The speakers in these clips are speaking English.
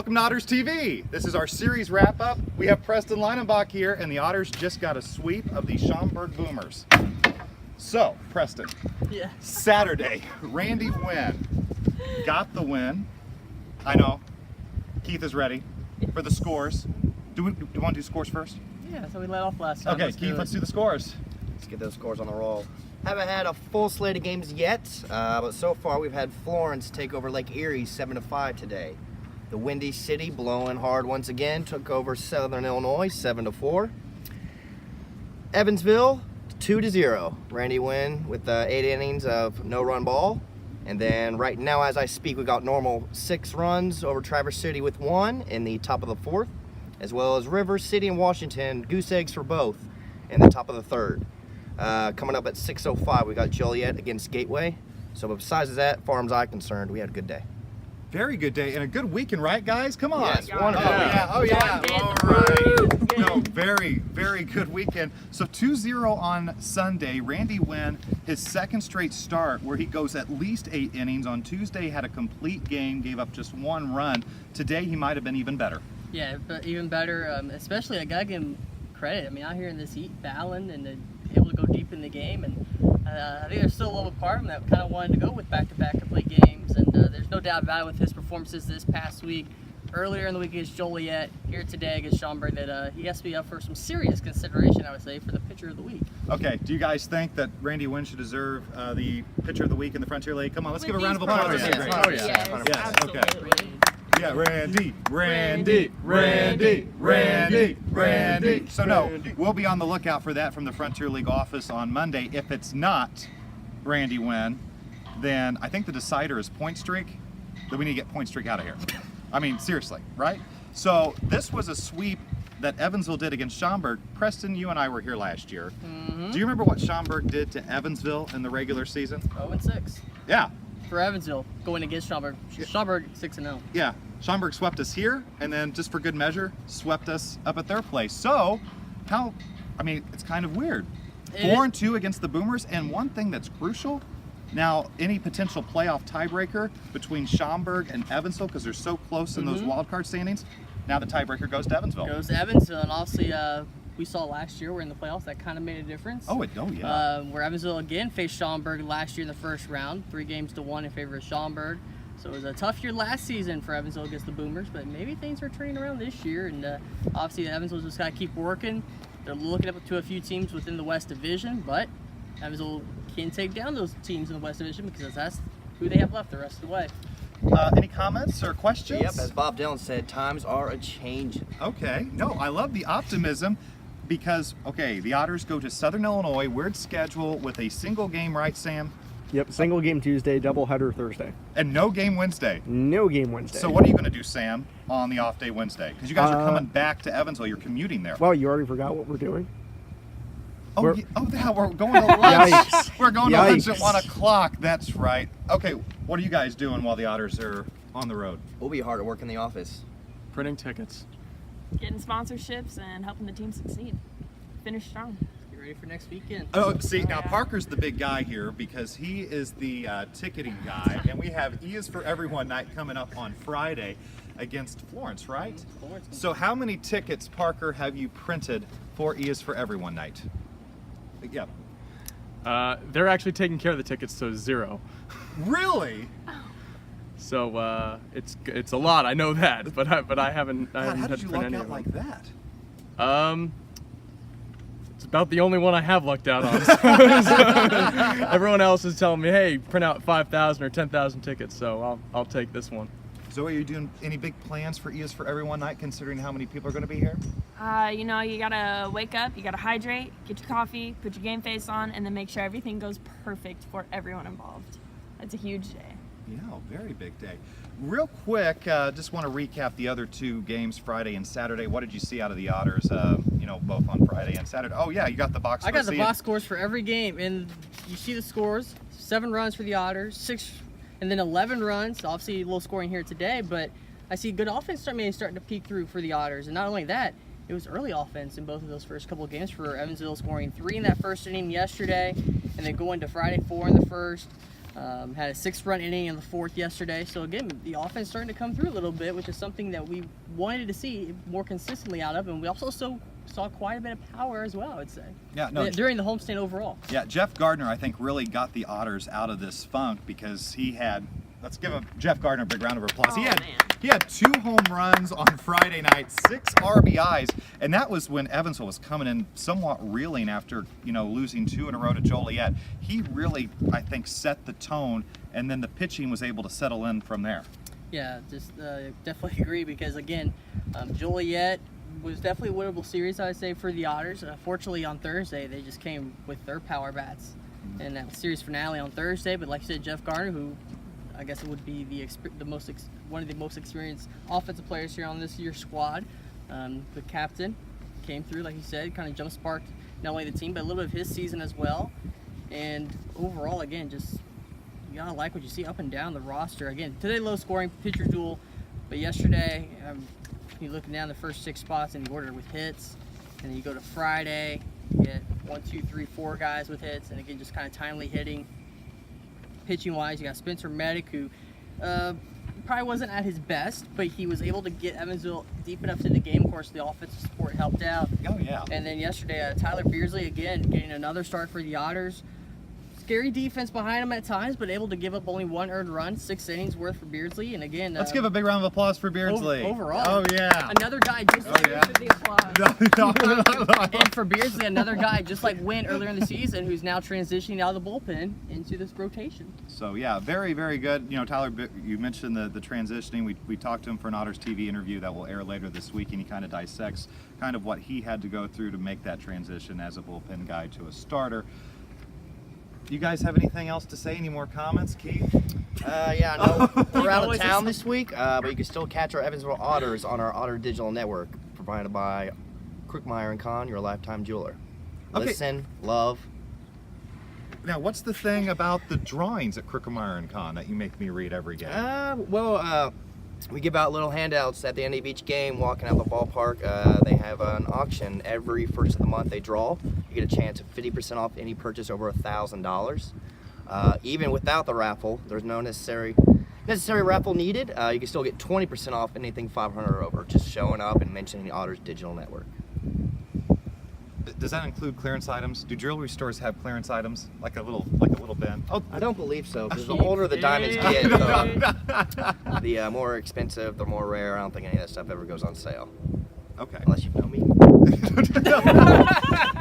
Welcome to Otters TV. This is our series wrap-up. We have Preston Leinenbach here, and the Otters just got a sweep of the Schaumburg Boomers. So, Preston, Saturday, Randy Wynn got the win. I know, Keith is ready for the scores. Do we want to do scores first? Yeah, so we let off last time. Okay, Keith, let's do the scores. Let's get those scores on the roll. Haven't had a full slate of games yet, but so far we've had Florence take over Lake Erie 7-5 today. The Windy City blowing hard once again took over Southern Illinois 7-4. Evansville 2-0. Randy Wynn with 8 innings of no-run ball. And then right now as I speak, we got normal 6 runs over Traverse City with 1 in the top of the 4th, as well as River City and Washington, goose eggs for both in the top of the 3rd. Coming up at 6:05, we got Joliet against Gateway. So besides that, far as I'm concerned, we had a good day. Very good day and a good weekend, right, guys? Come on. Yes, wonderful. Oh yeah. All right. No, very, very good weekend. So 2-0 on Sunday. Randy Wynn, his second straight start where he goes at least 8 innings. On Tuesday, had a complete game, gave up just 1 run. Today, he might have been even better. Yeah, but even better. Especially, I gotta give him credit. I mean, out here in this heat, battling and able to go deep in the game, and I think there's still a little part of him that kind of wanted to go with back-to-back complete games, and there's no doubt about it with his performances this past week, earlier in the week against Joliet, here today against Schaumburg, that he has to be up for some serious consideration, I would say, for the pitcher of the week. Okay, do you guys think that Randy Wynn should deserve the pitcher of the week in the Frontier League? Come on, let's give a round of applause. Yes, okay. Yeah, Randy. So no, we'll be on the lookout for that from the Frontier League office on Monday. If it's not Randy Wynn, then I think the decider is Point Streak. That we need to get Point Streak out of here. I mean, seriously, right? So this was a sweep that Evansville did against Schaumburg. Preston, you and I were here last year. Do you remember what Schaumburg did to Evansville in the regular season? 0-6. Yeah. For Evansville, going against Schaumburg. Schaumburg 6-0. Yeah, Schaumburg swept us here, and then just for good measure, swept us up at their place. So, it's kind of weird. 4-2 against the Boomers, and one thing that's crucial, now any potential playoff tiebreaker between Schaumburg and Evansville, because they're so close in those wild card standings, now the tiebreaker goes to Evansville. Goes to Evansville, and obviously we saw last year we're in the playoffs, that kind of made a difference. Yeah. Where Evansville again faced Schaumburg last year in the first round, 3-1 in favor of Schaumburg. So it was a tough year last season for Evansville against the Boomers, but maybe things are turning around this year, and obviously Evansville just got to keep working. They're looking up to a few teams within the West Division, but Evansville can take down those teams in the West Division because that's who they have left the rest of the way. Any comments or questions? Yep, as Bob Dylan said, times are a-changin'. Okay, no, I love the optimism because, the Otters go to Southern Illinois, weird schedule with a single game, right, Sam? Yep, single game Tuesday, doubleheader Thursday. And no game Wednesday. No game Wednesday. So what are you going to do, Sam, on the off day Wednesday? Because you guys are coming back to Evansville. You're commuting there. Well, you already forgot what we're doing. We're going to lunch. Yikes. We're going to lunch at 1 o'clock. That's right. Okay, what are you guys doing while the Otters are on the road? We'll be hard at work in the office. Printing tickets. Getting sponsorships and helping the team succeed. Finish strong. Get ready for next weekend. Oh, see, now Parker's the big guy here because he is the ticketing guy, and we have E is for Everyone night coming up on Friday against Florence, right? Florence. So how many tickets, Parker, have you printed for E is for Everyone night? Yeah. They're actually taking care of the tickets, so 0. Really? So it's a lot. I know that, but I haven't. God, how did you luck out like that? It's about the only one I have lucked out on. So everyone else is telling me, hey, print out 5,000 or 10,000 tickets. So I'll take this one. So are you doing any big plans for E is for Everyone night, considering how many people are going to be here? You gotta wake up, you gotta hydrate, get your coffee, put your game face on, and then make sure everything goes perfect for everyone involved. It's a huge day. Yeah, very big day. Real quick, just want to recap the other 2 games, Friday and Saturday. What did you see out of the Otters, both on Friday and Saturday? Oh, yeah, you got the box score. I got the box scores for every game, and you see the scores. 7 runs for the Otters, 6, and then 11 runs. Obviously, a little scoring here today, but I see good offense starting to peek through for the Otters. And not only that, it was early offense in both of those first couple of games for Evansville, scoring 3 in that first inning yesterday, and then going to Friday, 4 in the first. Had a 6-run inning in the 4th yesterday. So again, the offense starting to come through a little bit, which is something that we wanted to see more consistently out of. And we also saw quite a bit of power as well, I would say. Yeah, no. During the homestand overall. Yeah, Jeff Gardner, I think, really got the Otters out of this funk because he had. Let's give Jeff Gardner a big round of applause. Oh, man. He had 2 home runs on Friday night, 6 RBIs, and that was when Evansville was coming in somewhat reeling after losing 2 in a row to Joliet. He really, I think, set the tone, and then the pitching was able to settle in from there. Yeah, just definitely agree because again, Joliet was definitely a winnable series, I'd say, for the Otters. Fortunately, on Thursday, they just came with their power bats, and that series finale on Thursday. But like you said, Jeff Gardner, who I guess it would be one of the most experienced offensive players here on this year's squad. The captain came through, like you said, kind of jump sparked not only the team but a little bit of his season as well. And overall, again, just you gotta like what you see up and down the roster. Again, today low scoring pitcher duel, but yesterday you're looking down the first 6 spots in the order with hits, and then you go to Friday, you get 1, 2, 3, 4 guys with hits, and again just kind of timely hitting. Pitching wise, you got Spencer Medic, who probably wasn't at his best, but he was able to get Evansville deep enough in the game. Of course, the offensive support helped out. Oh, yeah. And then yesterday, Tyler Beardsley, again, getting another start for the Otters. Scary defense behind him at times, but able to give up only 1 earned run, 6 innings worth for Beardsley. And again, Let's give a big round of applause for Beardsley. Overall. Oh, yeah. Another guy just like yeah. For the applause. and for Beardsley, another guy just like Wynn earlier in the season, who's now transitioning out of the bullpen into this rotation. So yeah, very, very good. Tyler, you mentioned the transitioning. We talked to him for an Otters TV interview that will air later this week, and he kind of dissects kind of what he had to go through to make that transition as a bullpen guy to a starter. You guys have anything else to say? Any more comments, Keith? Yeah, no, we're out of town this week, but you can still catch our Evansville Otters on our Otter Digital Network, provided by Crookmeyer & Kahn, your lifetime jeweler. Okay. Listen, love. Now, what's the thing about the drawings at Crookmeyer & Kahn that you make me read every game? We give out little handouts at the end of each game, walking out the ballpark. They have an auction every first of the month they draw. You get a chance of 50% off any purchase over $1,000. Even without the raffle, there's no necessary raffle needed. You can still get 20% off anything 500 or over, just showing up and mentioning the Otters Digital Network. Does that include clearance items? Do jewelry stores have clearance items, like a little bin? Oh, I don't believe so, because the older the diamonds get, the more expensive, the more rare. I don't think any of that stuff ever goes on sale. okay. Unless you know me.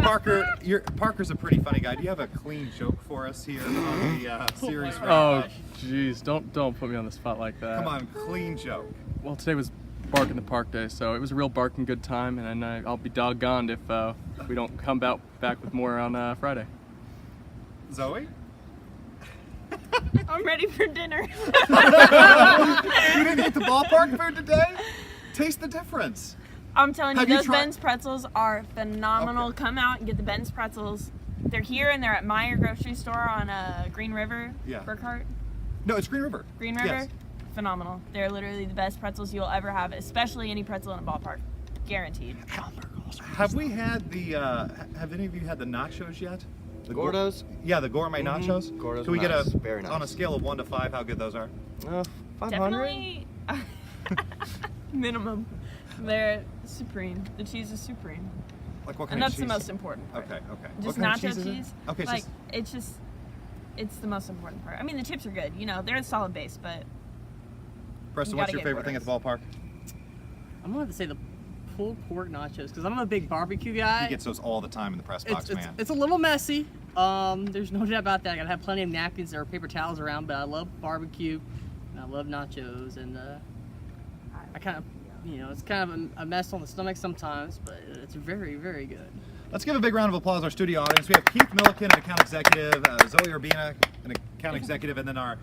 Parker's a pretty funny guy. Do you have a clean joke for us here on the series? Oh, jeez, don't put me on the spot like that. Come on, clean joke. Well, today was Bark in the Park day, so it was a real barking good time, and I'll be doggoned if we don't come back with more on Friday. Zoe? I'm ready for dinner. You didn't eat the ballpark food today? Taste the difference. I'm telling you, Have you those tried- Ben's pretzels are phenomenal. Okay. Come out and get the Ben's pretzels. They're here and they're at Meyer grocery store on Green River, Yeah. Burkhart. No, it's Green River. Green River, Yes. phenomenal. They're literally the best pretzels you'll ever have, especially any pretzel in a ballpark, guaranteed. Have we had the? Have any of you had the nachos yet? The Gordos? Yeah, the gourmet nachos. Gordos Can we are get nice. a Very nice. on a scale of 1 to 5 how good those are? 500? Definitely minimum. They're supreme. The cheese is supreme, Like what kind and that's of the cheese? most important part. Okay. Just what kind nacho of cheese? cheese. Is it? Okay, like it's the most important part. I mean, the chips are good. They're a solid base, but Preston, you what's gotta your get favorite thing at the ballpark? I'm gonna have to say the pulled pork nachos because I'm a big barbecue guy. He gets those all the time in the press box, man. It's a little messy. There's no doubt about that. I gotta have plenty of napkins or paper towels around, but I love barbecue and I love nachos, and I kind of, it's kind of a mess on the stomach sometimes, but it's very, very good. Let's give a big round of applause to our studio audience. We have Keith Milliken, an account executive, Zoe Urbina, an account executive, and then our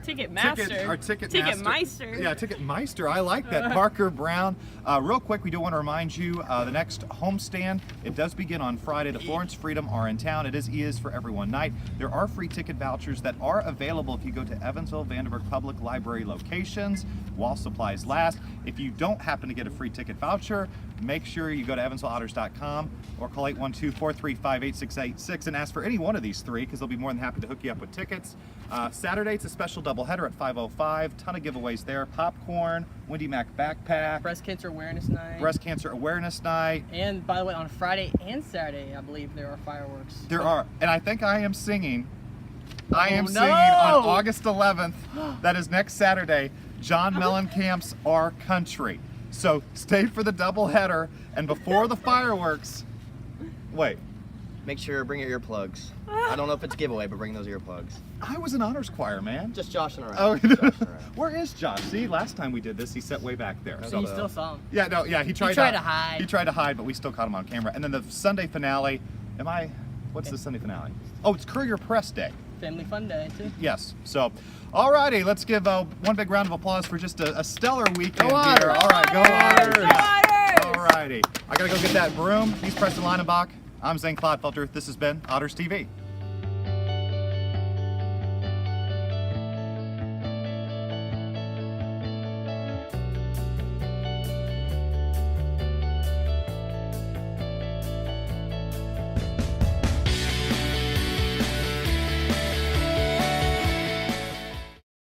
Ticketmaster. Our Ticketmaster. Ticketmeister. Yeah, Ticketmeister. I like that. Parker Brown. Real quick, we do want to remind you the next homestand, it does begin on Friday. The Florence Freedom are in town. It is for everyone night. There are free ticket vouchers that are available if you go to Evansville, Vanderburgh Public Library locations while supplies last. If you don't happen to get a free ticket voucher, make sure you go to evansvilleotters.com or call 812-435-8686 and ask for any one of these three because they'll be more than happy to hook you up with tickets. Saturday, it's a special doubleheader at 5:05. Ton of giveaways there. Popcorn, Wendy Mac backpack, Breast Cancer Awareness Night. Breast Cancer Awareness Night. And by the way, on Friday and Saturday, I believe there are fireworks. There are, and I think I am singing. I am Oh, singing no! on August 11th. That is next Saturday. John Mellencamp's Our Country. So stay for the doubleheader, and before the fireworks. Wait, Make sure bring your earplugs. I don't know if it's a giveaway, but bring those earplugs. I was an honors choir, man. Just joshing around. Oh, Just joshing around. where is Josh? See, last time we did this, he sat way back there. So you still saw him. Yeah, no, yeah, he tried to hide. He tried to hide, but we still caught him on camera. And then the Sunday finale. What's the Sunday finale? Oh, it's Courier Press Day. Family Fun Day, too. Yes. So, alrighty, let's give one big round of applause for just a stellar weekend Go here. Otters! All right, go Otters! Go Otters! Alrighty, I gotta go get that broom. He's Preston Leinenbach. I'm Zane Clodfelter. This has been Otters TV.